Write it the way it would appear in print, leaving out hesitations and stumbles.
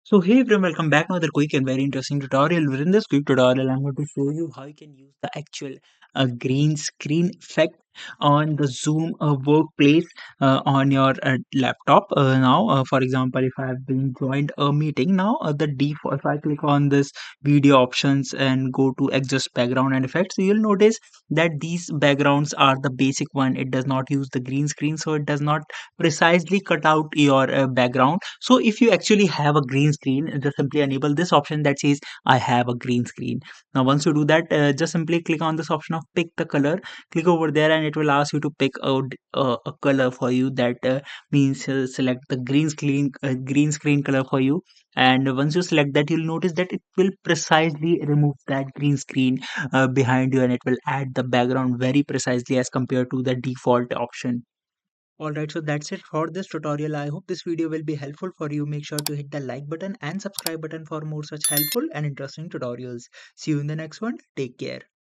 So hey everyone, welcome back to another quick and very interesting tutorial. Within this quick tutorial, I'm going to show you how you can use the actual green screen effect on the Zoom workplace on your laptop. Now, for example, if I have been joined a meeting, now the default, if I click on this video options and go to adjust background and effects, so you'll notice that these backgrounds are the basic one. It does not use the green screen, so it does not precisely cut out your background. So if you actually have a green screen, just simply enable this option that says I have a green screen. Now once you do that, just simply click on this option of pick the color, click over there, and it will ask you to pick out a color for you. That means select the green screen color for you. And once you select that, you'll notice that it will precisely remove that green screen behind you, and it will add the background very precisely as compared to the default option. Alright, so that's it for this tutorial. I hope this video will be helpful for you. Make sure to hit the like button and subscribe button for more such helpful and interesting tutorials. See you in the next one. Take care.